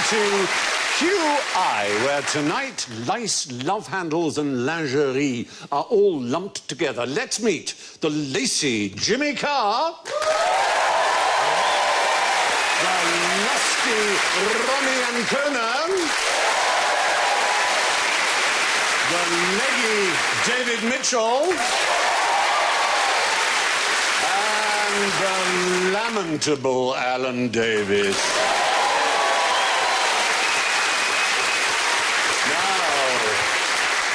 to QI, where tonight lice, love handles and lingerie are all lumped together. Let's meet the lacy Jimmy Carr, the lusty Ronnie Ancona, the leggy David Mitchell, and the lamentable Alan Davis.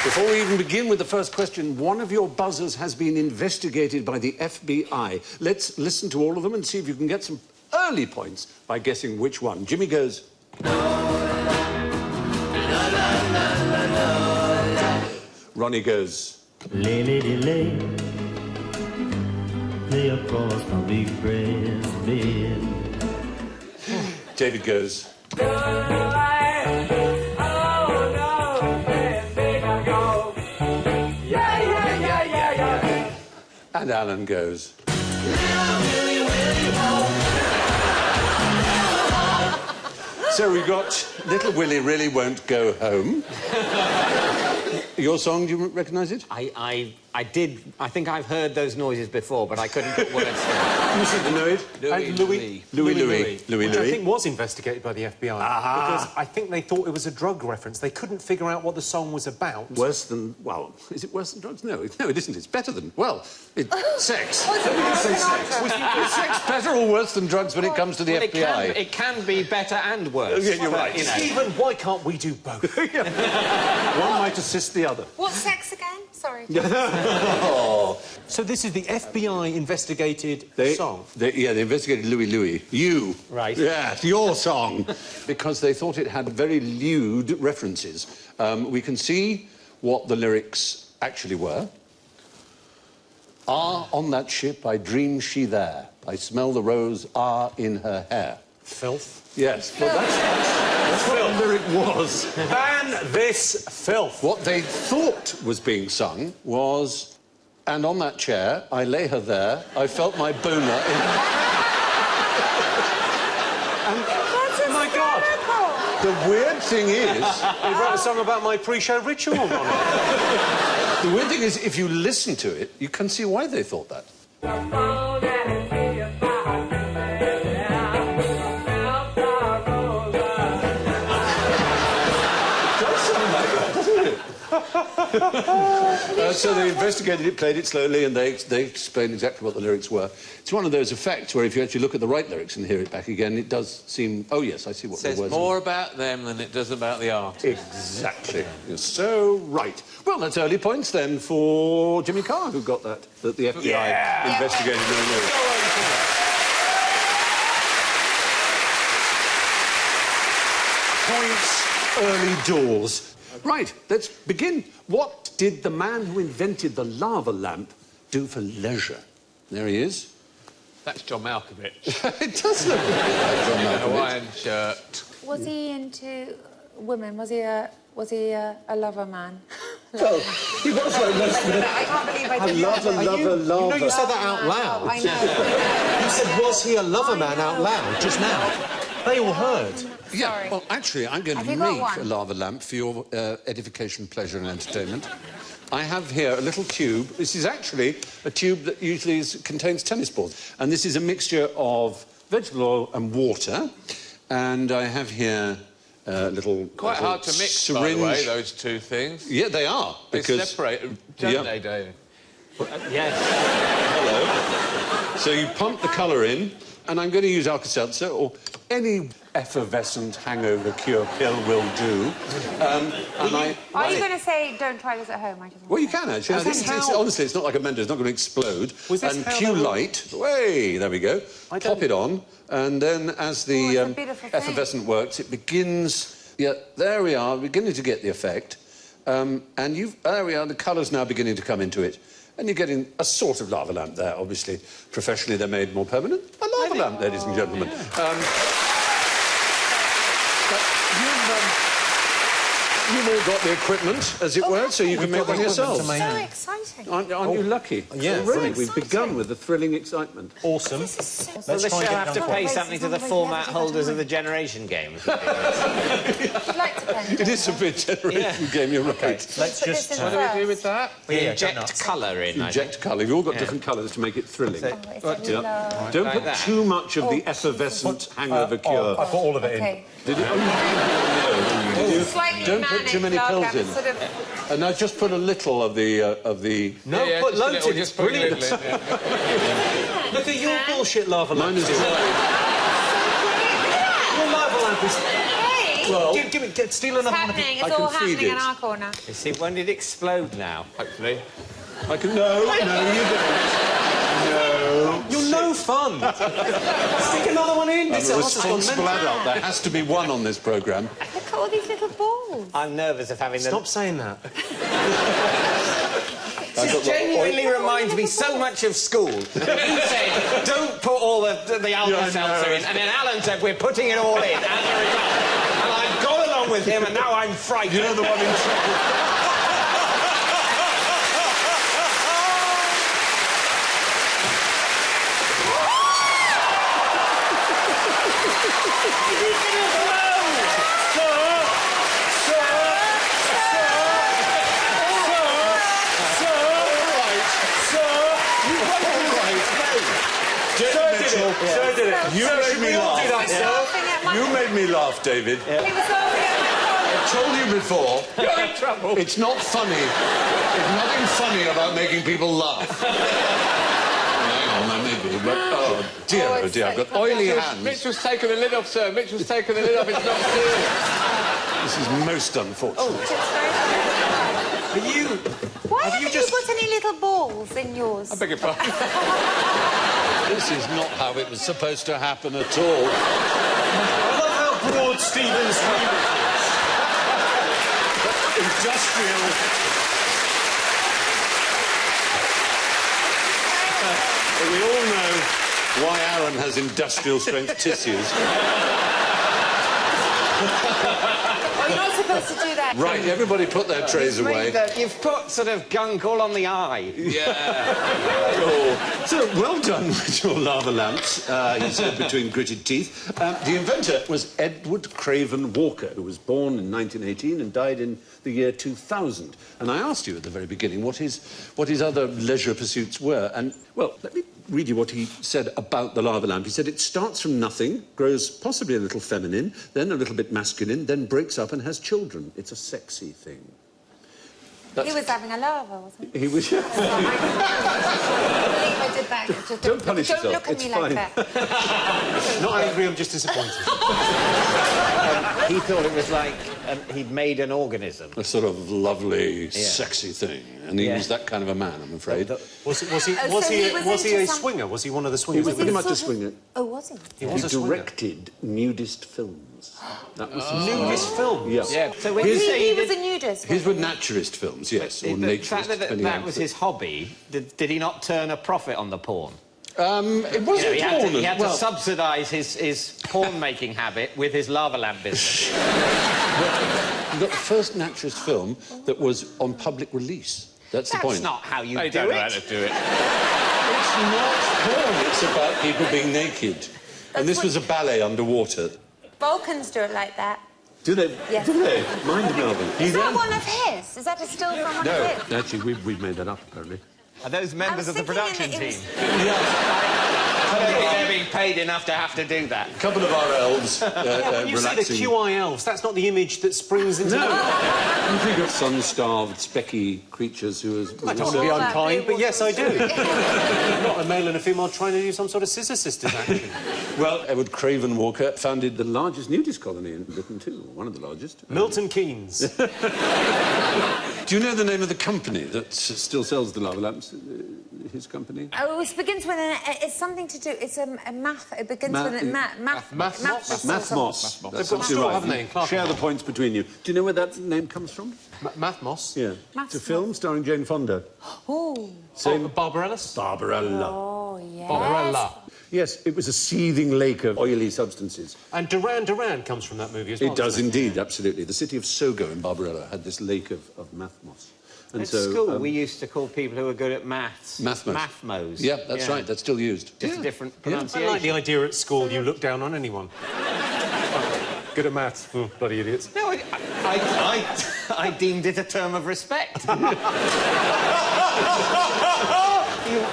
Before we even begin with the first question, one of your buzzers has been investigated by the FBI. Let's listen to all of them and see if you can get some early points by guessing which one. Jimmy goes... Ronnie goes... Lay, lady, lay. Lay across my big breast bed. David goes... And Alan goes... So we got Little Willie Really Won't Go Home. Your song, do you recognise it? I did. I think I've heard those noises before, but I couldn't put words to it. You seem to know it. Louis. Which I think was investigated by the FBI. Because I think they thought it was a drug reference. They couldn't figure out what the song was about. Worse than... Well, is it worse than drugs? No, it isn't. It's better than... Well, it's sex. Is sex better or worse than drugs when it comes to the FBI? It can be better and worse. Yeah, you're right. You know. Stephen, why can't we do both? One might assist the other. What's sex again? Sorry. So this is the FBI investigated song? They investigated Louis. You. Right. Yeah, your song. Because they thought it had very lewd references. We can see what the lyrics actually were. Ah, on that ship, I dream she there. I smell the rose, in her hair. Filth? Yes, but that's what the lyric was. Ban this filth! What they thought was being sung was, and on that chair, I lay her there, I felt my boner in... Oh, my God! The weird thing is... He wrote a song about my pre-show ritual on it. The weird thing is, if you listen to it, you can see why they thought that. So they investigated it, played it slowly, and they explained exactly what the lyrics were. It's one of those effects where if you actually look at the right lyrics and hear it back again, it does seem... Oh, yes, I see what the words are. It says more about them than it does about the artist. Exactly. You're so right. Well, that's early points, then, for Jimmy Carr, who got that the FBI investigated no lyrics. Points early doors. Right, let's begin. What did the man who invented the lava lamp do for leisure? There he is. That's John Malkovich. It does look like John Malkovich. Hawaiian shirt. Was he into women? Was he a lover man? Well, he was like most men. I can't believe I A did lover. You know you said that out loud. I know. You said, was he a lover man out loud just now? They all heard. Yeah, Sorry. well, actually, I'm going to Have you got make one? a lava lamp for your edification, pleasure and entertainment. I have here a little tube. This is actually a tube that usually contains tennis balls. And this is a mixture of vegetable oil and water. And I have here a little... Quite hard to mix, by the way, those two things. Yeah, they are. They separate, don't they, David? Yes. Hello. So you pump the colour in, and I'm going to use Alka-Seltzer, or any effervescent hangover cure pill will do. Are you going to say don't try this at home? Well, you can, actually. Honestly, it's not like a Mentos. It's not going to explode. And cue light. Way, there we go. Pop it on, and then as the effervescent works, it begins... Yeah, there we are, beginning to get the effect. And there we are, the colour's now beginning to come into it. And you're getting a sort of lava lamp there, obviously. Professionally, they're made more permanent. A lava lamp, ladies and gentlemen. you've all got the equipment, as it were, so you can make one yourselves. So exciting. Aren't you lucky? Yeah, Already, so we've begun with the thrilling excitement. Awesome. Will the show have to pay something to the format holders of the Generation Games? I'd like to play. It is a bit generation game, you're right. Let's just... What do we do with that? We Yeah, inject colour in, I think. Inject colour. You've all got different colours to make it thrilling. Oh, it's a love. Don't Like put that. too much of the effervescent hangover cure. I put all of it in. Okay. Did you? Oh, you did. Slightly Don't put too many manic, pills in. sort of... And now just put a little of the... No, Yeah, put just a loads little, in. It's just put a brilliant. little in, yeah. Look at your bullshit lava Mine lamp. is dry. Your lava lamp is... Hey! Well, Give it, steal It's another one. happening. I It's all can feed happening in it. our corner. You see, when did it explode now? Hopefully. I can... No, you don't. No. You're no fun. Stick another one in. I'm This a house has gone responsible mental. adult. There has to be one on this programme. Look at all these little balls. I'm nervous of having Stop saying that. This genuinely reminds me so much of school. You said, don't put all the Alka-Seltzer in, and then Alan said, we're putting it all in as a result. And I've gone along with him, and now I'm frightened. You know the one in trouble. Sir did it. You made me laugh. Laughing at my... You made me laugh, David. He was laughing at my I told you before. You're in trouble. It's not funny. There's nothing funny about making people laugh. Hang on, there may be, but oh dear, Oh, oh it's dear, I've so got oily hands. Mitchell's taken the lid off, sir. Mitchell's taken the lid off. It's not serious. This is most unfortunate. Are you... Why Have haven't you you just- got any little balls in yours? I beg your pardon. This is not how it was supposed to happen at all. I love how broad Stephen's remit is. Industrial. We all know why Aaron has industrial strength tissues. You're not supposed to do that. Right, everybody put their trays away. You've put sort of gunk all on the eye. Yeah. Oh. So, well done with your lava lamps, he said between gritted teeth. The inventor was Edward Craven Walker, who was born in 1918 and died in the year 2000. And I asked you at the very beginning what his other leisure pursuits were. And, well, let me read you what he said about the lava lamp. He said it starts from nothing, grows possibly a little feminine, then a little bit masculine, then breaks up and has children. It's a sexy thing. He was having a lava, wasn't he? He was... I believe I did that. Just Don't punish don't yourself. look at It's me fine. like that. Not angry, I'm just disappointed. He thought it was like he'd made an organism. A sort of lovely, sexy thing. And he was that kind of a man, I'm afraid. Was he into a some- swinger? Was he one of the He swingers? was pretty much a sort of- swinger. Oh, was he? He was He a swinger. directed nudist films. That was his Nudist film. Yeah. Yeah. So when He, you say he was a nudist. His wasn't were naturist films, yes, or the naturist. fact that depending that on was the- his hobby, did he not turn a profit on the porn? It wasn't He porn. had to well, subsidise his porn-making habit with his lava lamp business. he got the first naturist film that was on public release. That's the That's point. not how you They do don't know how it. to do it. It's not porn. It's about people being naked. And this was a ballet underwater. he? Balkans do it like that. Do they? Yes. Do they? Mind Melvin. Is that one of his? Is that a still from one No, of his? actually, we've made that up, apparently. Are those members of the thinking production that it team? was- I don't think they're being paid enough to have to do that. A couple of our elves You see the relaxing. QI elves. That's not the image that springs into No. You think of sun-starved, specky creatures who is... I don't want to be All that unkind, but blue yes, I do. Not a male and a female trying to do some sort of Scissor Sisters action. Well, Edward Craven Walker founded the largest nudist colony in Britain, too. One of the largest. Milton Keynes. Do you know the name of the company that still sells the lava lamps? His company? Oh, it begins with an... It's something to do... It's a math... It begins with a... Mathmos. Mathmos. They've got a store, haven't they, in Clerkenwell? Share the points between you. Do you know where that name comes from? Mathmos. Yeah. It's a film starring Jane Fonda. Oh. Same. Barbarella? Barbarella. Oh, yes. Barbarella. Yes, it was a seething lake of oily substances. And Duran Duran comes from that movie as well. It does indeed, absolutely. The city of Sogo in Barbarella had this lake of mathmos. And At school, we used to call people who were good at maths... Mathmos. Mathmos. Yeah, that's right. That's still used. Just a different I pronunciation. like the idea at school you look down on anyone. Good at maths, bloody idiots. No, I deemed it a term of respect.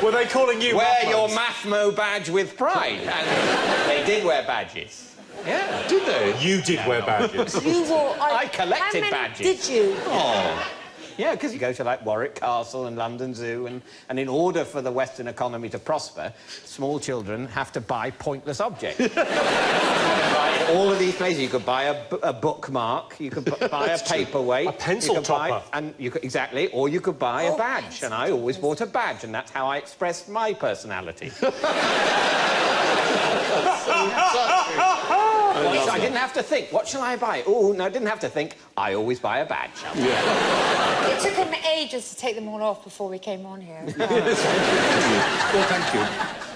Were they calling you Wear Mathmos? your Mathmo badge with pride. And they did wear badges. Yeah. Did they? You did wear badges. You wore... I collected how many badges. did you? Oh. Yeah, because you go to, like, Warwick Castle and London Zoo, and in order for the Western economy to prosper, small children have to buy pointless objects. Buy all of these places. You could buy a bookmark, you could buy a paperweight... A pencil you could topper. Exactly, or you could buy a badge, and I always bought a badge, and that's how I expressed my personality. I didn't have to think, what shall I buy? Oh, no, I didn't have to think. I always buy a badge. It took him ages to take them all off before we came on here. Well, thank you.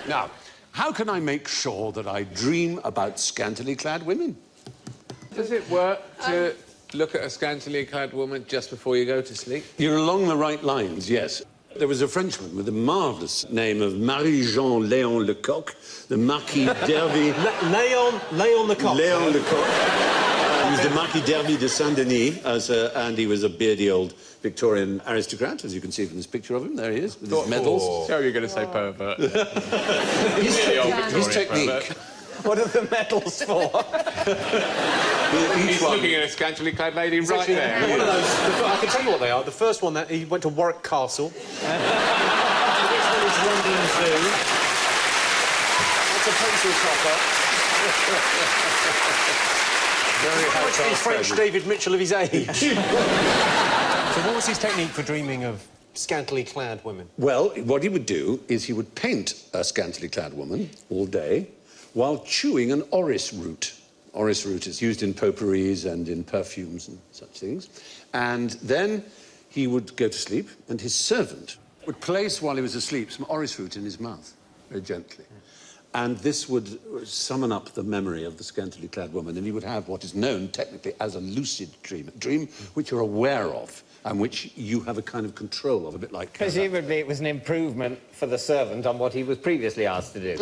Now, how can I make sure that I dream about scantily clad women? Does it work to look at a scantily clad woman just before you go to sleep? You're along the right lines, yes. There was a Frenchman with the marvellous name of Marie-Jean Léon Lecoq, the Marquis d'Hervey... Léon Lecoq. Léon Lecoq. He was the Marquis d'Hervey de Saint-Denis, and he was a beardy old Victorian aristocrat, as you can see from this picture of him. There he is, with his medals. So you're going to say pervert. His technique... What are the medals for? He's looking at a scantily clad lady right there. One of those, I can tell you what they are. The first one, that he went to Warwick Castle. This one is London Zoo. That's a pencil topper. Very much the French David Mitchell of his age. So what was his technique for dreaming of scantily clad women? Well, what he would do is he would paint a scantily clad woman all day while chewing an orris root. Orris root is used in potpourris and in perfumes and such things. And then he would go to sleep, and his servant would place, while he was asleep, some orris root in his mouth, very gently. And this would summon up the memory of the scantily clad woman, and he would have what is known technically as a lucid dream, a dream which you're aware of and which you have a kind of control of, a bit like... Presumably it was an improvement for the servant on what he was previously asked to do.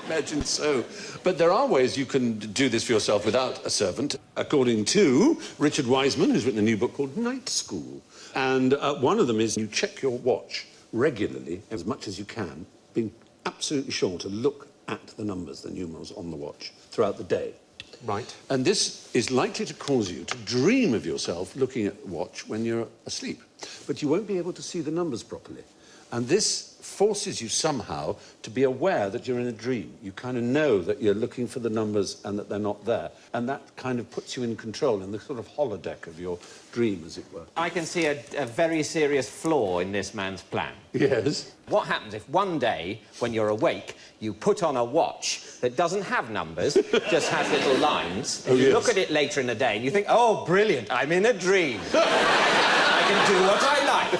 Imagine so. But there are ways you can do this for yourself without a servant, according to Richard Wiseman, who's written a new book called Night School. And one of them is you check your watch regularly, as much as you can, being absolutely sure to look at the numbers, the numerals on the watch, throughout the day. Right. And this is likely to cause you to dream of yourself looking at the watch when you're asleep. But you won't be able to see the numbers properly. And this forces you somehow to be aware that you're in a dream. You kind of know that you're looking for the numbers and that they're not there. And that kind of puts you in control in the sort of holodeck of your dream, as it were. I can see a very serious flaw in this man's plan. Yes. What happens if one day, when you're awake, you put on a watch that doesn't have numbers, just has little lines, and you look at it later in the day and you think, oh, brilliant, I'm in a dream. I can do what I like.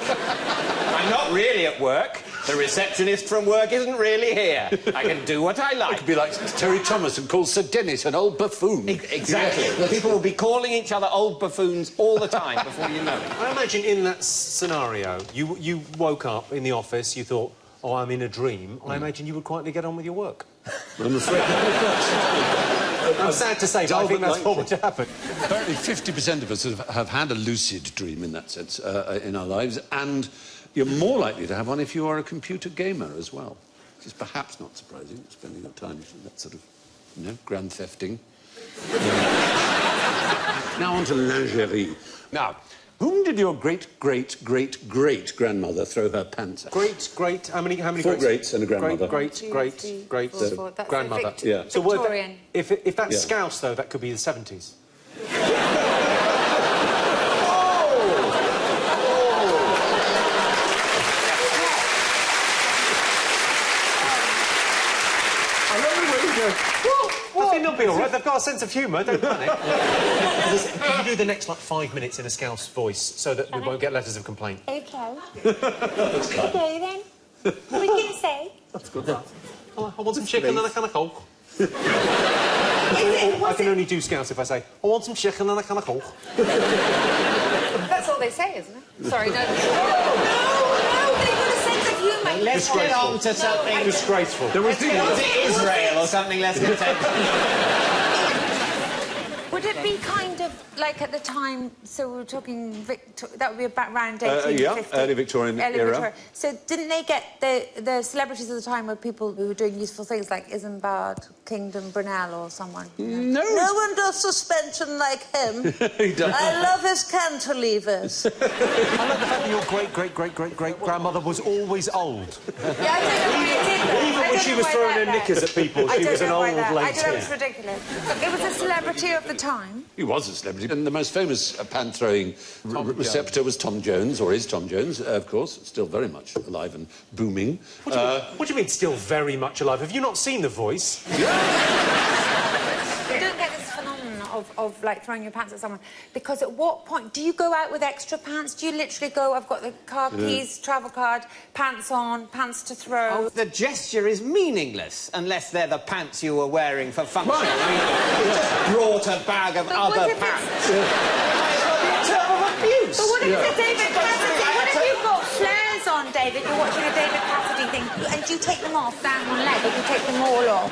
I'm not really at work. The receptionist from work isn't really here. I can do what I like. It could be like Terry Thomas and call Sir Dennis an old buffoon. Exactly. People will be calling each other old buffoons all the time before you know it. I imagine in that scenario, you woke up in the office, you thought, oh, I'm in a dream. I imagine you would quietly get on with your work. I'm afraid I'm sad to say, but I think that's what would happen. Apparently 50% of us have had a lucid dream in that sense in our lives, and you're more likely to have one if you are a computer gamer as well, which is perhaps not surprising, spending your time in that sort of, you know, grand thefting. Now on to lingerie. Now, whom did your great-great-great-great-grandmother throw her pants at? How many Four greats and a grandmother. Great, That's grandmother. Yeah. So Victorian. If that's Scouse, though, that could be the 70s. I think they'll be all right. They've got a sense of humour, don't panic. Can you do the next, like, 5 minutes in a Scouse voice so that we won't get letters of complaint? Okay. Okay, then. What are you going to say? That's good. I want some chicken and a can of Coke. I can only do Scouts if I say, I want some chicken and a can of Coke. That's all they say, isn't it? Sorry, no. No, they've got a sense of humour. Let's get on to something... Disgraceful. Let's get on to Israel or something less contemporary. Would it be kind of like at the time, so we were talking, that would be about around 1850? Yeah, early Victorian era. Victorian. So didn't they get the celebrities of the time were people who were doing useful things like Isambard, Kingdom Brunel or someone? No. No one does suspension like him. He does. I love his cantilevers. I like the fact that your great-great-great-great-great-grandmother was always old. Yeah, I don't know why I did that. Even when she was throwing her knickers at people, she was an old lady. I don't know, it's ridiculous. It was a celebrity of the time. He was a celebrity, and the most famous pan-throwing receptor was Tom Jones, or is Tom Jones, of course, still very much alive and booming. What do you mean, still very much alive? Have you not seen The Voice? You don't get this phenomenon of like throwing your pants at someone, because at what point do you go out with extra pants? Do you literally go, I've got the car keys, travel card, pants on, pants to throw? Oh, the gesture is meaningless unless they're the pants you were wearing for function. Right. I mean, you just brought a bag of other pants. It might as well be a term of abuse. But what if it's a David Cassidy? What if you've got flares on, David? You're watching a David Cassidy thing, and do you take them off down one leg, or do you take them all off?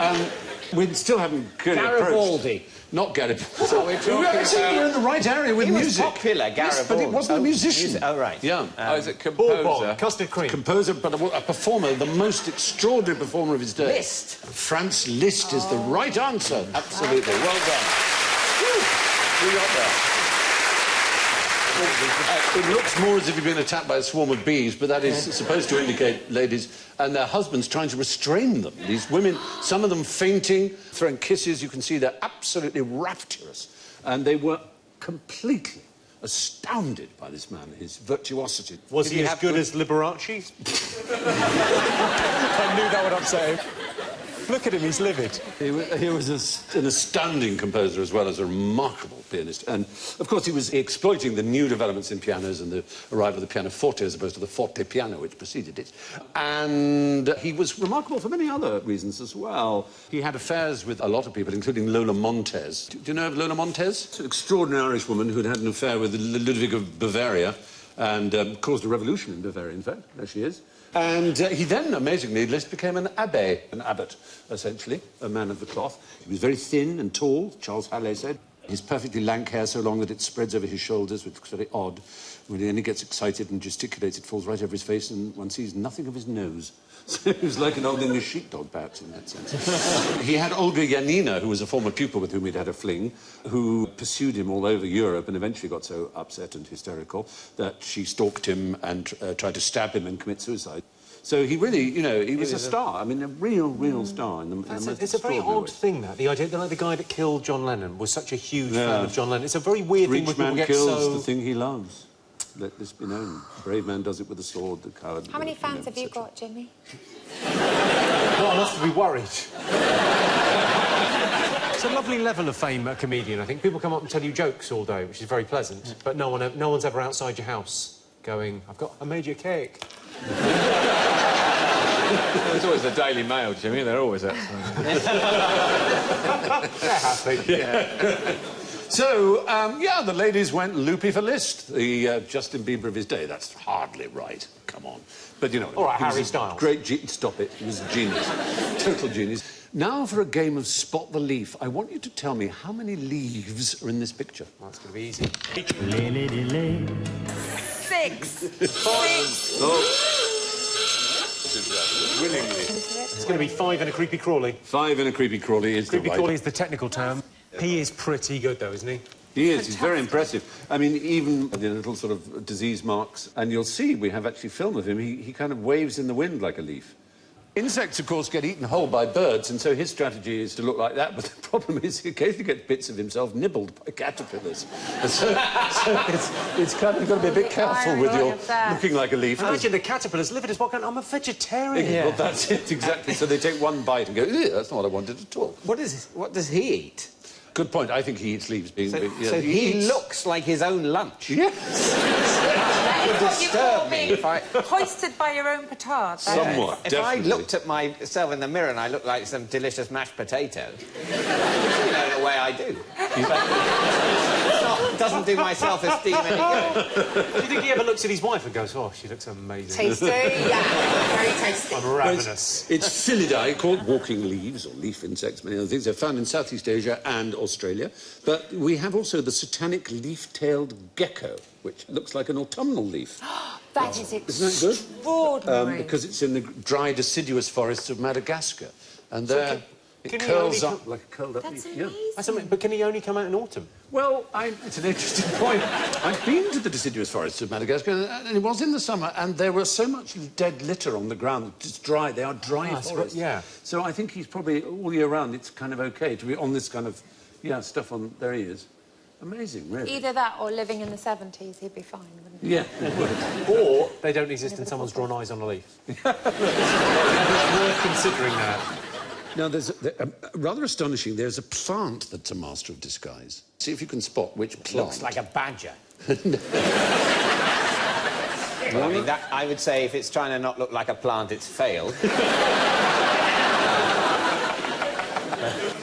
We still haven't clearly Garibaldi. Not Garibaldi. That's what we're talking about. We're in the right area with He was music. popular, Yes, but Garibaldi. he wasn't a musician. Oh, right. Yeah. Oh, is it composer? Bourbon, custard cream. Composer, but a performer, the most extraordinary performer of his day. Liszt. Franz Liszt is the right answer. Absolutely. Well done. Whew. We got there. It looks more as if you've been attacked by a swarm of bees, but that is supposed to indicate ladies and their husbands trying to restrain them. These women, some of them fainting, throwing kisses. You can see they're absolutely rapturous. And they were completely astounded by this man, his virtuosity. Was he as good as Liberace? I knew that would upset him. Look at him, he's livid. He was an astounding composer as well as a remarkable pianist. And, of course, he was exploiting the new developments in pianos and the arrival of the pianoforte as opposed to the forte piano, which preceded it. And he was remarkable for many other reasons as well. He had affairs with a lot of people, including Lola Montez. Do you know of Lola Montez? It's an extraordinary Irish woman who'd had an affair with Ludwig of Bavaria and caused a revolution in Bavaria, in fact. There she is. And he then, amazingly, Liszt became an abbé, an abbot, essentially, a man of the cloth. He was very thin and tall, Charles Halley said. His perfectly lank hair so long that it spreads over his shoulders, which looks very odd. When he gets excited and gesticulates, it falls right over his face, and one sees nothing of his nose. So he was like an old English sheepdog, perhaps, in that sense. He had Olga Janina, who was a former pupil with whom he'd had a fling, who pursued him all over Europe and eventually got so upset and hysterical that she stalked him and tried to stab him and commit suicide. So he really, you know, he was a star. I mean, a real star. It's a very odd thing, that. The idea that, like, the guy that killed John Lennon was such a huge fan of John Lennon. It's a very weird thing when people get so... Rich man kills the thing he loves. Let this be known. Brave man does it with a sword, the coward... How many fans have you got, Jimmy? Not enough to be worried. It's a lovely level of fame, a comedian, I think. People come up and tell you jokes all day, which is very pleasant, but no one's ever outside your house going, I made you a cake. There's always the Daily Mail, Jimmy. They're always outside. They're happy. Yeah. So, yeah, the ladies went loopy for Liszt, the Justin Bieber of his day. That's hardly right. Come on. But, you know... All right, Harry Styles. Great Stop it. He was a genius. Total genius. Now for a game of Spot the Leaf. I want you to tell me how many leaves are in this picture. Well, that's going to be easy. 6. Oh. Willingly. It's going to be 5 and a creepy crawly. 5 and a creepy crawly is creepy the right... crawly is the technical term. He is pretty good, though, isn't he? He is. He's very impressive. I mean, even the little sort of disease marks, and you'll see, we have actually film of him, he kind of waves in the wind like a leaf. Insects, of course, get eaten whole by birds, and so his strategy is to look like that, but the problem is he occasionally gets bits of himself nibbled by caterpillars. So it's kind of, you've got to be a bit careful with your looking like a leaf. Imagine the caterpillars live at his walking, I'm a vegetarian. Yeah. Well, that's it, exactly. So they take one bite and go, that's not what I wanted at all. What does he eat? Good point. I think he eats leaves. So he looks like his own lunch. Yes. would disturb me if I... Hoisted by your own petard. Somewhat, If definitely. I looked at myself in the mirror and I looked like some delicious mashed potato, you know, in a way I do. It doesn't do my self-esteem any good. Do you think he ever looks at his wife and goes, oh, she looks amazing? Tasty, yeah. Very tasty. I'm ravenous. It's Filidae, called walking leaves, or leaf insects, many other things. They're found in Southeast Asia and Australia. But we have also the satanic leaf-tailed gecko, which looks like an autumnal leaf. That is Isn't that extraordinary. good? Because it's in the dry, deciduous forests of Madagascar. And there it can he curls only up like a curled-up That's leaf. amazing. That's amazing. But can he only come out in autumn? Well, it's an interesting point. I've been to the deciduous forests of Madagascar, and it was in the summer, and there was so much dead litter on the ground. It's dry. They are dry forests. Yeah. So I think he's probably, all year round, it's kind of OK to be on this kind of, stuff on... There he is. Amazing, really. Either that or living in the 70s, he'd be fine, wouldn't he? Yeah. Or they don't exist and someone's drawn eyes on a leaf. It's worth considering that. Now, there's rather astonishing. There's a plant that's a master of disguise. See if you can spot which plant. Looks like a badger. I mean, I would say if it's trying to not look like a plant, it's failed. Does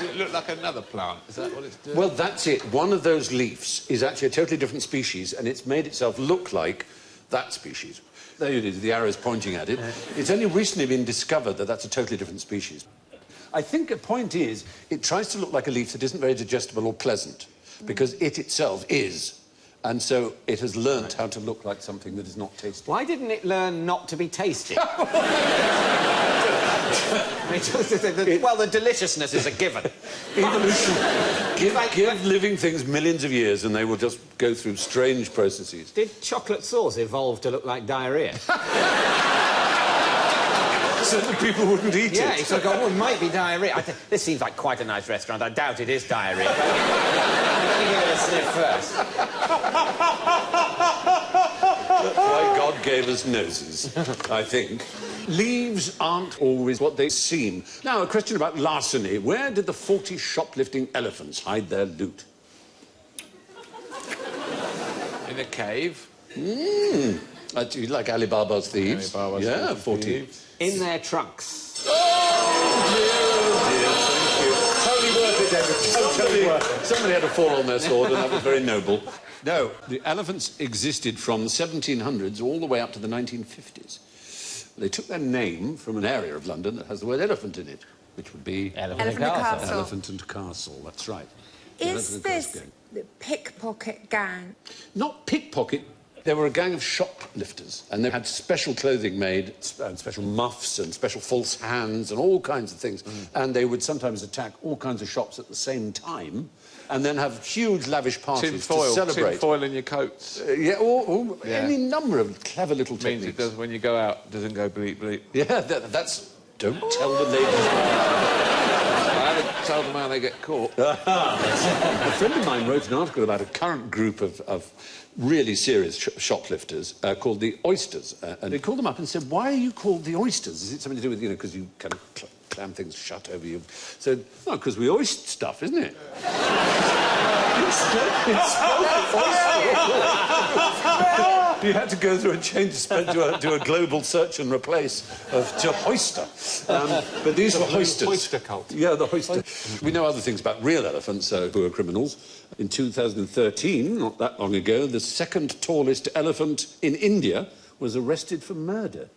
it look like another plant? Is that what it's doing? Well, that's it. One of those leaves is actually a totally different species, and it's made itself look like that species. There it is, the arrow's pointing at it. It's only recently been discovered that that's a totally different species. I think the point is, it tries to look like a leaf that isn't very digestible or pleasant, because it itself is. And so it has learnt how to look like something that is not tasty. Why didn't it learn not to be tasty? Well, the deliciousness is a given. Evolution. Give living things millions of years and they will just go through strange processes. Did chocolate sauce evolve to look like diarrhea? So that people wouldn't eat it. Yeah, you sort of go, oh, it might be diarrhea. This seems like quite a nice restaurant. I doubt it is diarrhea. Let me give it a sniff first. That's why God gave us noses, I think. Leaves aren't always what they seem. Now, a question about larceny. Where did the 40 shoplifting elephants hide their loot? In a cave. You like Alibaba's thieves? Alibaba's 40. thieves. In their trunks. Oh, dear, thank you. Totally worth it, David. Totally worth it. Somebody had to fall on their sword, and that was very noble. No, the elephants existed from the 1700s all the way up to the 1950s. They took their name from an area of London that has the word elephant in it, which would be... Elephant and Castle. Elephant and Castle, that's right. Is this the pickpocket gang? Not pickpocket. They were a gang of shoplifters, and they had special clothing made, and special muffs and special false hands and all kinds of things. And they would sometimes attack all kinds of shops at the same time, and then have huge, lavish parties to celebrate. Tin foil in your coats. Or any number of clever little techniques. Means it does, when you go out, it doesn't go bleep, bleep. Yeah, that's... Don't tell the ladies. I haven't told them how they get caught. A friend of mine wrote an article about a current group of really serious shoplifters called the Oysters. And they called them up and said, why are you called the Oysters? Is it something to do with, because you kind of clam things shut over you? So, no, because we oyster stuff, isn't it? You had to go through a change to a global search and replace to hoister. But these were hoisters. The oyster cult. Yeah, the hoister. We know other things about real elephants who are criminals. In 2013, not that long ago, the second tallest elephant in India was arrested for murder.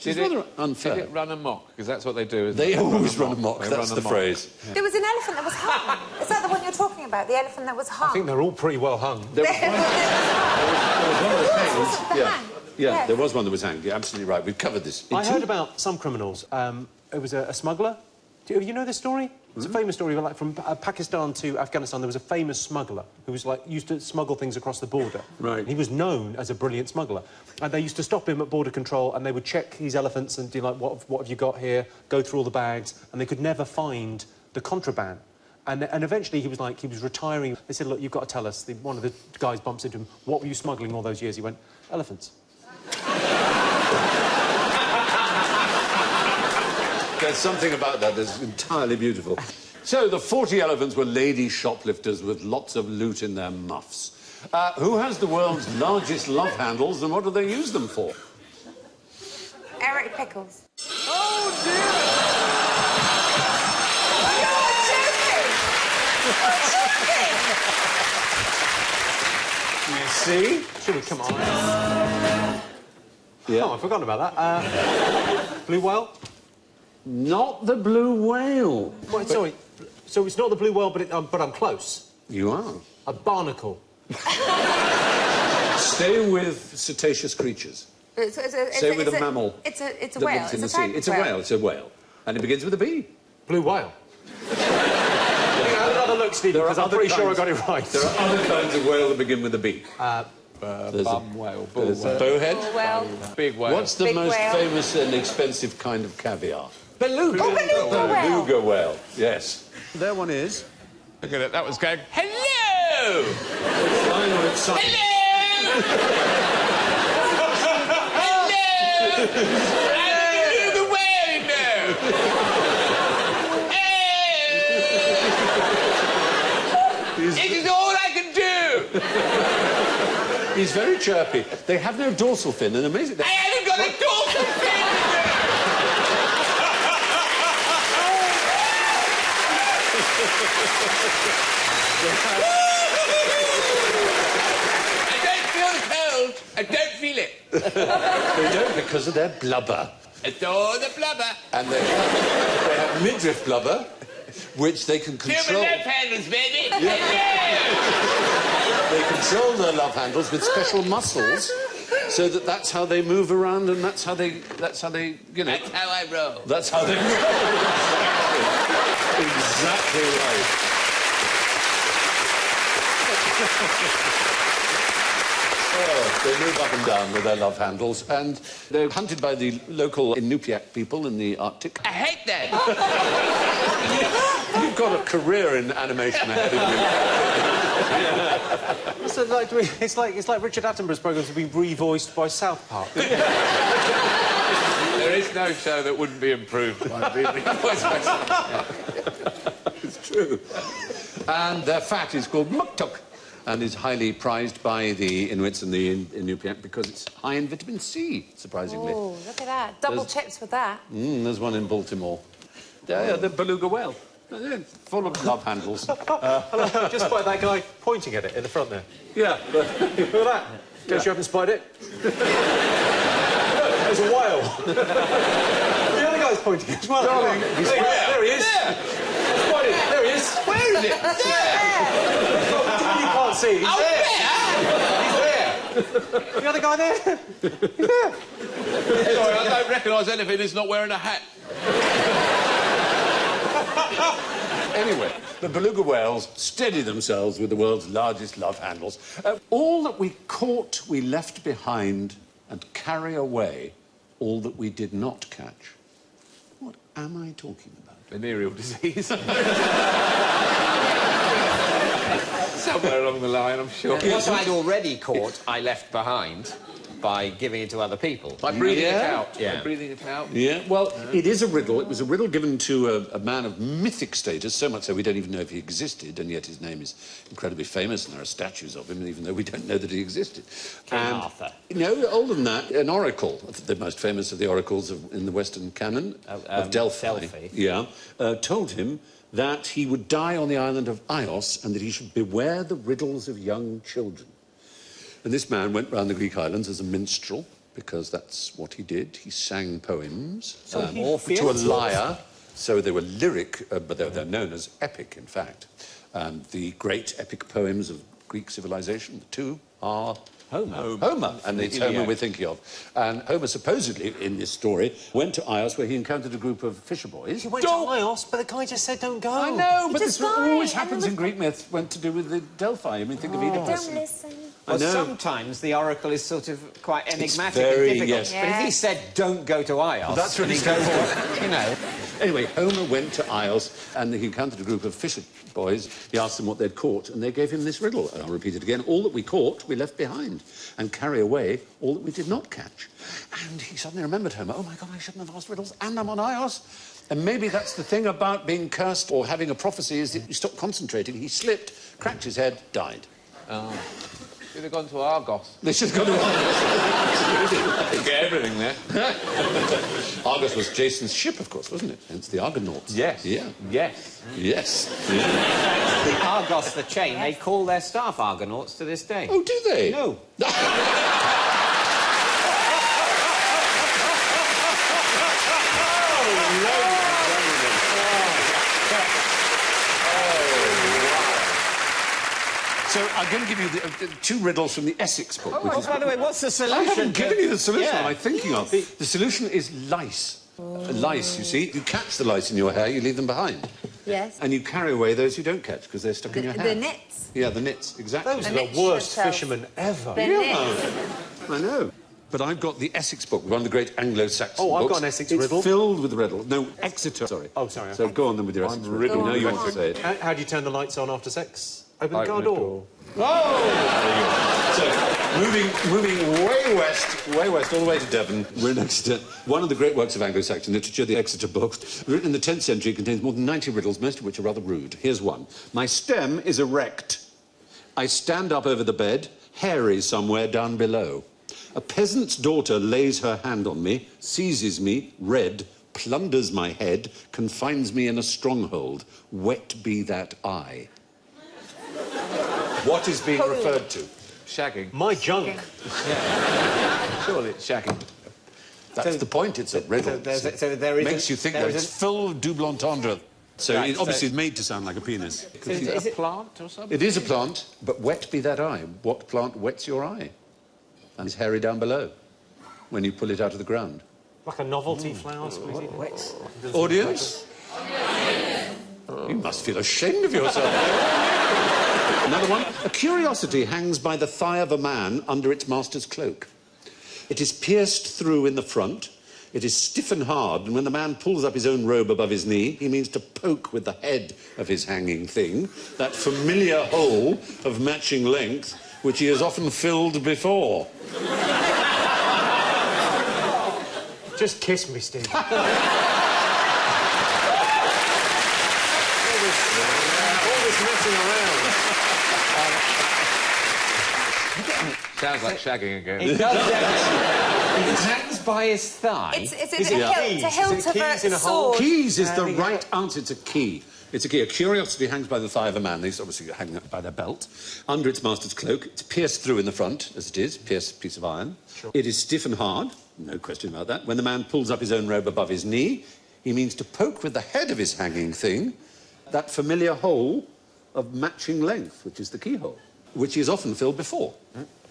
It's rather unfair. Did it run amok? Because that's what they do, isn't They it? always run amok. They That's run the amok. phrase. Yeah. There was an elephant that was hung. Is that the one you're talking about? The elephant that was hung? I think they're all pretty well hung. There was one that was hanged. The hang. Yeah, there was one that was hanged. You're absolutely right. We've covered this. I heard about some criminals. It was a smuggler. Do you know this story? It's a famous story, like from Pakistan to Afghanistan. There was a famous smuggler who was used to smuggle things across the border. Right. And he was known as a brilliant smuggler, and they used to stop him at border control, and they would check his elephants and do like, what have you got here? Go through all the bags, and they could never find the contraband. And eventually he was retiring. They said, look, you've got to tell us. One of the guys bumps into him. What were you smuggling all those years? He went, elephants. There's something about that that's entirely beautiful. So the 40 elephants were lady shoplifters with lots of loot in their muffs. Who has the world's largest love handles and what do they use them for? Eric Pickles. Oh, dear! You see? Should we come on? Yeah. Oh, I've forgotten about that. Blue whale? Not the blue whale. Wait, sorry. So it's not the blue whale, but I'm close. You are. A barnacle. Stay with cetaceous creatures. Stay with a mammal. It's a that whale. lives in the sea. It's a whale. It's a whale. And it begins with a B. Blue whale. Have another look, Steve, because I'm pretty sure I got it right. There are other kinds of whale that begin with a B. Bum whale, bull There's a whale. bowhead. Well, Big whale. What's the Big most whale. famous and expensive kind of caviar? Beluga. beluga whale. Beluga whale, yes. There one is. Look at it, that was going, hello! Flying on its side. Hello! I'm a beluga whale now! It is all I can do! He's very chirpy. They have no dorsal fin, and amazing. I haven't got a dorsal fin! I don't feel the cold. I don't feel it. They don't because of their blubber. It's all the blubber. And they have midriff blubber, which they can Feel my control. left handles, baby. They control their love handles with special muscles, so that's how they move around, and that's how they, you know. That's how I roll. That's how they roll. Exactly right. Oh, they move up and down with their love handles, and they're hunted by the local Inupiaq people in the Arctic. I hate that. You've got a career in animation ahead of you. So, it's like Richard Attenborough's programmes have been revoiced by South Park. There is no show that wouldn't be improved by being revoiced by someone. It's true. And their fat is called muktuk, and is highly prized by the Inuits and the Inupiaq because it's high in vitamin C, surprisingly. Oh, look at that. Double chips with that. There's one in Baltimore. Yeah, the beluga whale. They're full of love handles. Just by that guy pointing at it in the front there. Yeah. Look at that. In case you haven't spied it. Look, there's a whale. The other guy's pointing as well. Darling, there he is. There. Spied it. There he is. Where is it? There. You can't see. He's Oh, there. there. He's there. The other guy there. He's there. Sorry, I don't recognise anything who's not wearing a hat. Anyway, the beluga whales steady themselves with the world's largest love handles. All that we caught, we left behind, and carry away all that we did not catch. What am I talking about? Venereal disease. Somewhere along the line, I'm sure. What I'd already caught, I left behind by giving it to other people. By breathing it out. Yeah. By breathing it out. Yeah, well, it is a riddle. It was a riddle given to a man of mythic status, so much so we don't even know if he existed, and yet his name is incredibly famous, and there are statues of him, even though we don't know that he existed. King Arthur. No, older than that, an oracle, the most famous of the oracles in the Western canon, of Delphi. Yeah, told him that he would die on the island of Ios and that he should beware the riddles of young children. And this man went round the Greek islands as a minstrel, because that's what he did. He sang poems to a lyre. So they were lyric, but they're known as epic, in fact. The great epic poems of Greek civilization, the two are Homer. And it's Homer we're thinking of. And Homer supposedly, in this story, went to Ios where he encountered a group of fisher boys. He went to Ios, but the guy just said don't go. I know, but this just died, always and happens in Greek myth, went to do with the Delphi. I mean, think of Oedipus. Don't listen. Well, sometimes the oracle is sort of quite enigmatic very, and difficult. yes. But if he said, don't go to Ios... That's really straightforward. You know. Anyway, Homer went to Ios and he encountered a group of fisher boys. He asked them what they'd caught and they gave him this riddle. And I'll repeat it again. All that we caught, we left behind, and carry away all that we did not catch. And he suddenly remembered Homer. Oh, my God, I shouldn't have asked riddles, and I'm on Ios. And maybe that's the thing about being cursed or having a prophecy, is that you stop concentrating. He slipped, cracked his head, died. Oh. Should have gone to Argos. They should have gone to Argos. You get everything there. Argos was Jason's ship, of course, wasn't it? Hence the Argonauts. Yes. Yeah. Yes. Yes. Yeah. The Argos, the chain, they call their staff Argonauts to this day. Oh, do they? No. So I'm going to give you the, 2 riddles from the Essex book. Oh, by the way, what's the solution? I haven't given you the solution Yeah. I'm thinking of. The solution is lice. Lice, you see. You catch the lice in your hair, you leave them behind. Yes. And you carry away those you don't catch because they're stuck in your hair. The nits. Yeah, the nits, exactly. Those are The the nits worst yourself. fishermen ever. The nits. I know. But I've got the Essex book, one of the great Anglo-Saxon books. Oh, I've got an Essex it's riddle. filled with riddles. No, Exeter, sorry. Oh, sorry. So go on then with your Essex riddle. Go Now on, you go want to on. say it. How do you turn the lights on after sex? Open the Open car the door. So, moving way west, all the way to Devon, we're in Exeter. One of the great works of Anglo-Saxon literature, the Exeter books, written in the 10th century, contains more than 90 riddles, most of which are rather rude. Here's one. My stem is erect. I stand up over the bed, hairy somewhere down below. A peasant's daughter lays her hand on me, seizes me, red, plunders my head, confines me in a stronghold. Wet be that eye. What is being referred to? Shagging. My junk. Surely it's shagging. That's the point, it's a riddle. So there is Makes you think there that is it's full of double entendre. So Right, it obviously so- is made to sound like a penis. Is it a plant or something? It is a plant, but wet be that eye. What plant wets your eye? And it's hairy down below when you pull it out of the ground. Like a novelty flower squeezing. Audience? You must feel ashamed of yourself. Another one. A curiosity hangs by the thigh of a man under its master's cloak. It is pierced through in the front. It is stiff and hard, and when the man pulls up his own robe above his knee, he means to poke with the head of his hanging thing, that familiar hole of matching length, which he has often filled before. Just kiss me, Steve. all this messing around. Sounds like shagging again. It does actually. It hangs by his thigh. Is it Is a it hilt, keys? a hilt Is it of keys in a a hole? sword? Keys is the right answer. It's a key. It's a key. A curiosity hangs by the thigh of a man. These obviously hang by their belt. Under its master's cloak. It's pierced through in the front, as it is. Pierced piece of iron. Sure. It is stiff and hard. No question about that. When the man pulls up his own robe above his knee, he means to poke with the head of his hanging thing that familiar hole of matching length, which is the keyhole, which he has often filled before.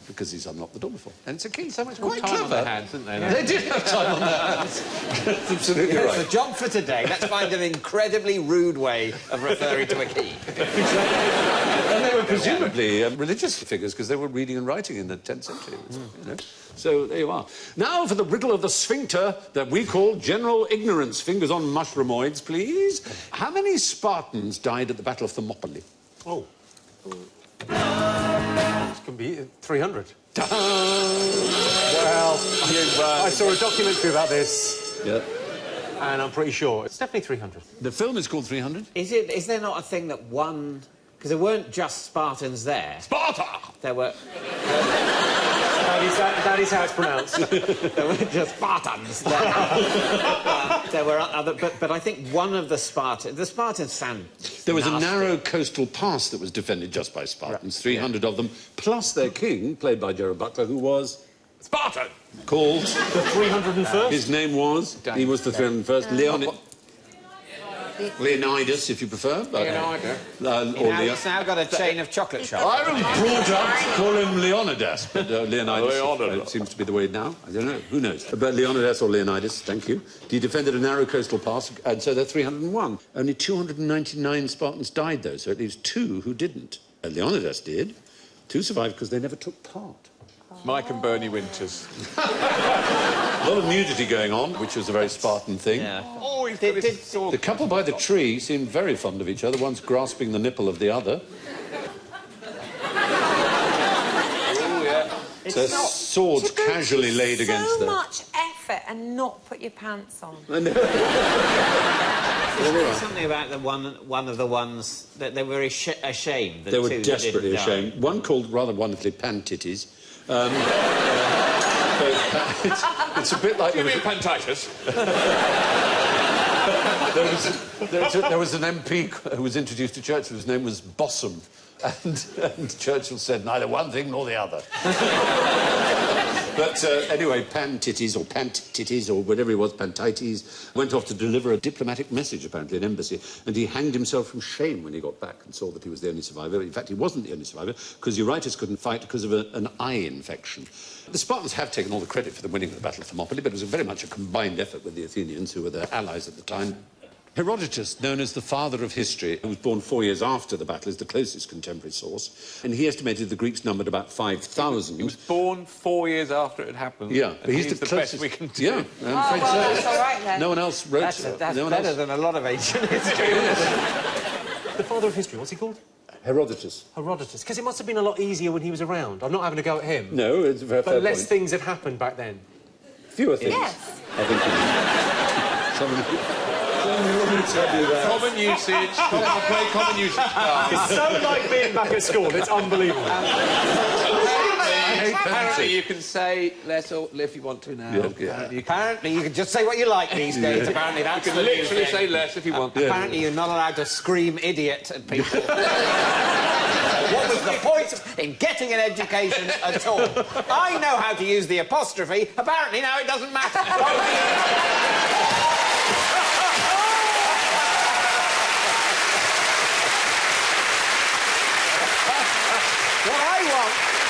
Because he's unlocked the door before. And it's a key. So much more Quite time clever. on their hands, didn't they? They did have time on their hands. That's absolutely That's right. the job for today. Let's find an incredibly rude way of referring to a key. And they were presumably religious figures because they were reading and writing in the 10th century. You know. So there you are. Now for the riddle of the sphincter that we call general ignorance. Fingers on mushroomoids, please. How many Spartans died at the Battle of Thermopylae? Oh. This can be 300. Well, I saw a documentary about this, Yeah. and I'm pretty sure it's definitely 300. The film is called 300. Is there not a thing that one... Because there weren't just Spartans there. Sparta! There were... That is how it's pronounced. There weren't just Spartans there. There were other... But I think one of the Spartans... The Spartans sound There was a nasty. narrow coastal pass that was defended just by Spartans, 300 of them, plus their king, played by Gerard Butler, who was Spartan, called... The 301st? His name was... He was the 301st. Leonidas, if you prefer. Leonidas. He's now got a chain of chocolate shops. I was brought up to call him Leonidas, but Leonidas seems to be the way now. I don't know. Who knows? But Leonidas or Leonidas, thank you. He defended a narrow coastal pass, and so they're 301. Only 299 Spartans died, though, so it leaves 2 who didn't. Leonidas did. 2 survived because they never took part. Mike and Bernie Winters. A lot of nudity going on, which was a very Spartan thing. Yeah. Oh, he's got his sword. The couple by the tree seemed very fond of each other, once grasping the nipple of the other. Oh, yeah. So swords casually laid against so them. much effort and not put your pants on. It's Something about one of the ones that they were ashamed. They were desperately ashamed. One called, rather wonderfully, Pan-Titties. It's a bit like... Do you mean pantitis? there was an MP who was introduced to Churchill, whose name was Bossum, and Churchill said neither one thing nor the other. But anyway, Pan-Titties, or Pant-Titties, or whatever he was, Pantites, went off to deliver a diplomatic message, apparently, an embassy, and he hanged himself from shame when he got back and saw that he was the only survivor. In fact, he wasn't the only survivor, because Eurytus couldn't fight because of an eye infection. The Spartans have taken all the credit for the winning of the Battle of Thermopylae, but it was very much a combined effort with the Athenians, who were their allies at the time. Herodotus, known as the father of history, who was born 4 years after the battle, is the closest contemporary source, and he estimated the Greeks numbered about 5,000. He was born 4 years after it happened. Yeah, but he's the closest best we can do. Yeah, well, that's all right, then. No one else wrote... That's better than a lot of ancient history. The father of history, what's he called? Herodotus. Herodotus. Because it must have been a lot easier when he was around. I'm not having a go at him. No, it's a fair But less point. things had happened back then. Fewer things. Yes. I think... Common usage. Common usage. It's so like being back at school. It's unbelievable. Apparently you can say less or if you want to now. Apparently you can just say what you like these days. Apparently that's You can literally say less if you want to. Apparently you're not allowed to scream idiot at people. What was the point in getting an education at all? I know how to use the apostrophe. Apparently now it doesn't matter.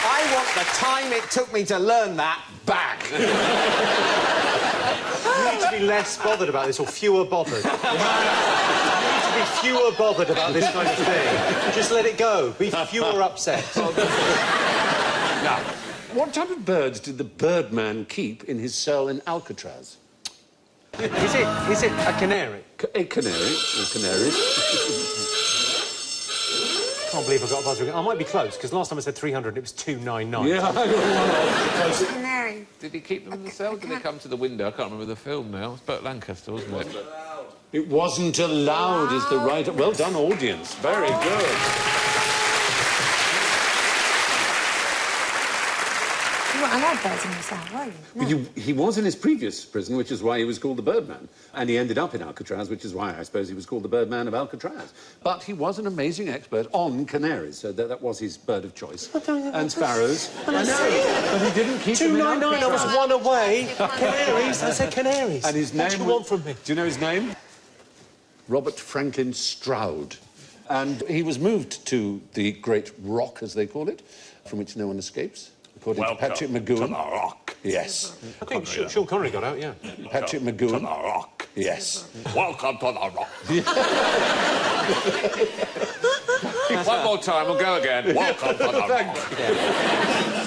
I want the time it took me to learn that back. You need to be less bothered about this, or fewer bothered. You need to be fewer bothered about this kind of thing. Just let it go. Be fewer upset. Now, what type of birds did the Birdman keep in his cell in Alcatraz? Is it a canary? A canary, or canaries. I can't believe I got a buzzer. I might be close, because last time I said 300 and it was 299. Yeah, I got one. Canary. Did he keep them in the cell? Did they come to the window? I can't remember the film now. It's Burt Lancaster, wasn't it? It wasn't allowed, is the right... Well done, audience. Very good. You weren't allowed birds in the cell, were you? No. But he was in his previous prison, which is why he was called the Birdman. And he ended up in Alcatraz, which is why I suppose he was called the Birdman of Alcatraz. But he was an amazing expert on canaries, so that was his bird of choice. And sparrows. I know, but he didn't keep them in 299, I was Alcatraz. one away. Canaries, I said canaries. And his name... What do you want from me? Do you know his name? Robert Franklin Stroud. And he was moved to the Great Rock, as they call it, from which no one escapes. According to Patrick McGowan. To the Rock. Yes. I think Sean Connery got out, yeah. Patrick To the McGowan. Rock. Yes. Welcome to the Rock. One more time, we'll go again. Welcome to the Rock.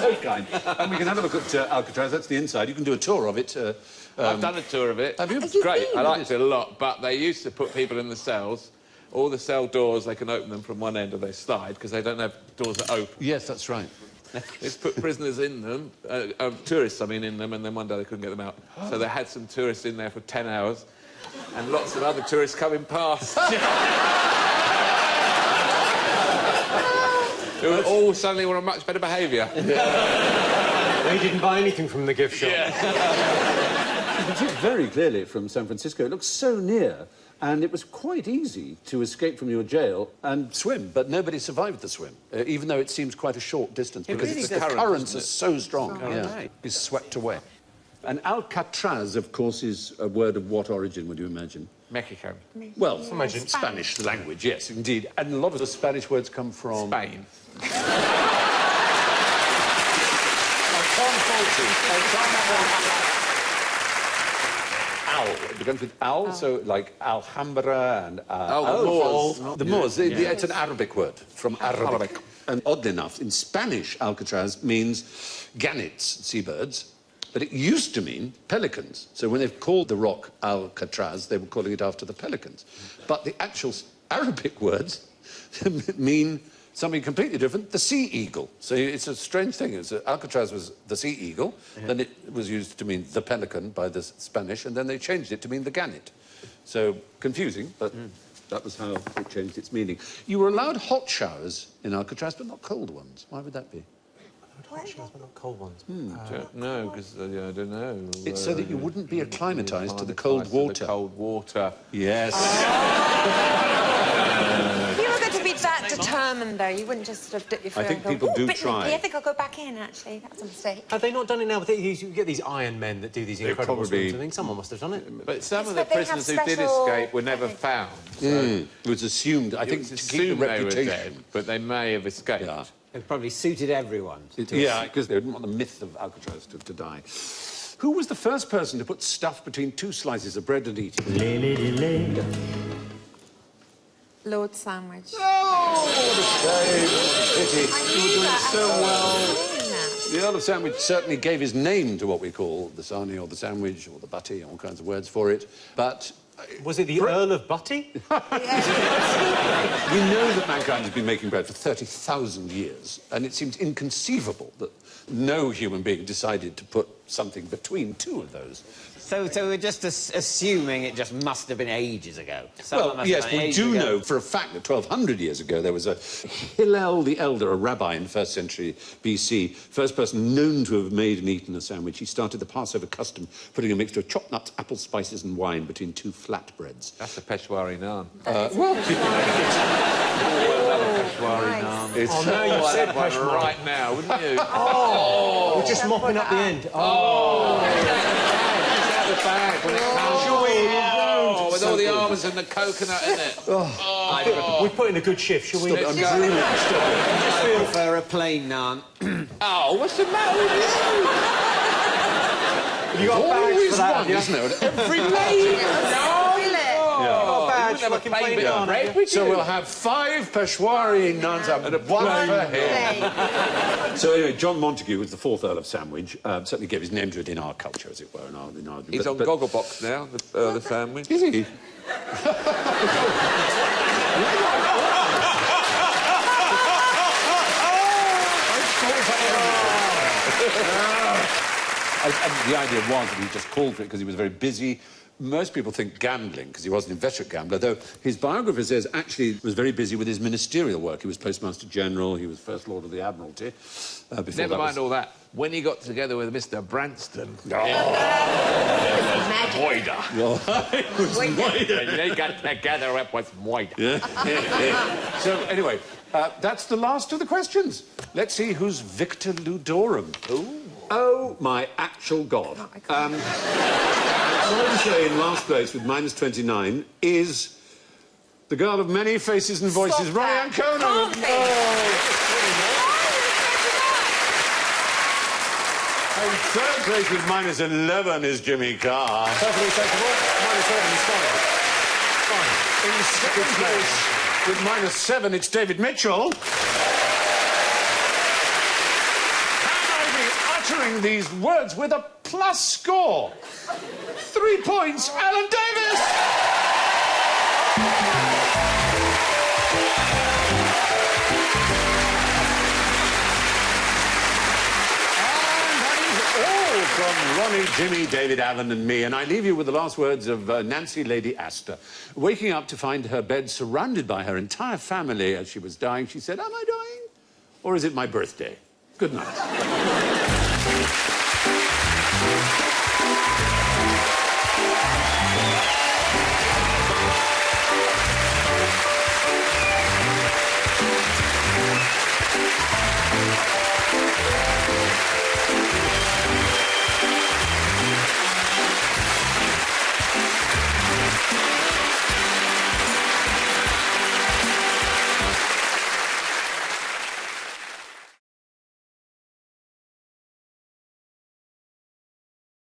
So kind. And we can have a look at Alcatraz. That's the inside. You can do a tour of it. I've done a tour of it. Have you? It's great. I liked it a lot, but they used to put people in the cells. All the cell doors, they can open them from one end or they slide because they don't have doors that open. Yes, that's right. They put prisoners in them, tourists, I mean, in them, and then one day they couldn't get them out. So they had some tourists in there for 10 hours, and lots of other tourists coming past. Who all suddenly were on much better behaviour. They didn't buy anything from the gift shop. You can see it very clearly from San Francisco. It looks so near, and it was quite easy to escape from your jail and swim, but nobody survived the swim, even though it seems quite a short distance, because really the does. currents are so strong. Oh, Yeah, right. it's swept away. And Alcatraz, of course, is a word of what origin, would you imagine? Mexico. Well, Imagine. Spanish language, yes, indeed. And a lot of the Spanish words come from... Spain. Owl. It begins with owl, so like Alhambra and... the Moors. The Moors. It's an Arabic word, from Arabic. And oddly enough, in Spanish, Alcatraz means gannets, seabirds, but it used to mean pelicans. So when they've called the rock Alcatraz, they were calling it after the pelicans. But the actual Arabic words mean something completely different, the sea eagle. So it's a strange thing. Alcatraz was the sea eagle, then it was used to mean the pelican by the Spanish, and then they changed it to mean the gannet. So, confusing, but that was how it changed its meaning. You were allowed hot showers in Alcatraz, but not cold ones. Why would that be? Hot showers, but not cold ones. No, because I don't know. It's so that you wouldn't be acclimatised to the cold water. Cold water. Yes. If you were going to be that determined, though, you wouldn't just sort of dip your foot I think and go, people do bit try. nippy. I think I'll go back in, actually. That was a mistake. Have they not done it now? You get these Iron Men that do these incredible probably- swims. I think someone must have done it. But some of the but they have prisoners who did special- escape were never found. So It was assumed, I it think, was to keep the assumed they were reputation. dead, but they may have escaped. Yeah. It probably suited everyone. Yeah, because they didn't want the myth of Alcatraz to die. Who was the first person to put stuff between two slices of bread and eat it? Lay, lady, lay. Lord Sandwich. Oh, what a shame. What a pity. You were doing so well. The Earl of Sandwich certainly gave his name to what we call the sarnie or the sandwich or the butty, all kinds of words for it. But Was it the Earl of Butty? we know that mankind has been making bread for 30,000 years, and it seems inconceivable that no human being decided to put something between two of those. So we're just assuming it just must have been ages ago. Well, yes, we do know for a fact that 1,200 years ago there was a Hillel the Elder, a rabbi in the 1st century BC, first person known to have made and eaten a sandwich. He started the Passover custom, putting a mixture of chopped nuts, apple spices and wine between two flatbreads. That's a Peshwari naan. Peshwari naan. It's No, you said One Peshwari. right now, wouldn't you? We're just mopping up the end. It's out the bag when it comes. Oh, with all the almonds and the coconut in it. We put in a good shift, shall we? I'm drooling. I prefer a plain naan. Oh, what's the matter with you? You got bags Always for that, one, have you? isn't there? Every day. Badge, wouldn't have a fucking plain plain bit of naan, bread, have you? would you? So we'll have 5 Peshwari naans and one for him. So anyway, John Montagu was the 4th Earl of Sandwich. Certainly gave his name to it in our culture, as it were. He's on Gogglebox now, the sandwich. Is he? The idea was that he just called for it because he was very busy. Most people think gambling, because he was an inveterate gambler, though his biographer says actually he was very busy with his ministerial work. He was Postmaster General, he was First Lord of the Admiralty. Never mind all that. When he got together with Mr. Branston... When they got together, it was Moida. So, anyway, that's the last of the questions. Let's see who's Victor Ludorum. Oh, my actual God. I'm sorry to say, in last place with -29 is the girl of many faces and voices, Ryan Conan. In 3rd place with -11 is Jimmy Carr. Perfectly acceptable. -11 is fine. In 2nd place with -7, it's David Mitchell. Uttering these words with a plus score. 3 points, Alan Davis! And that is all from Ronnie, Jimmy, David, Alan and me. And I leave you with the last words of Nancy Lady Astor. Waking up to find her bed surrounded by her entire family as she was dying, she said, "Am I dying? Or is it my birthday? Good night."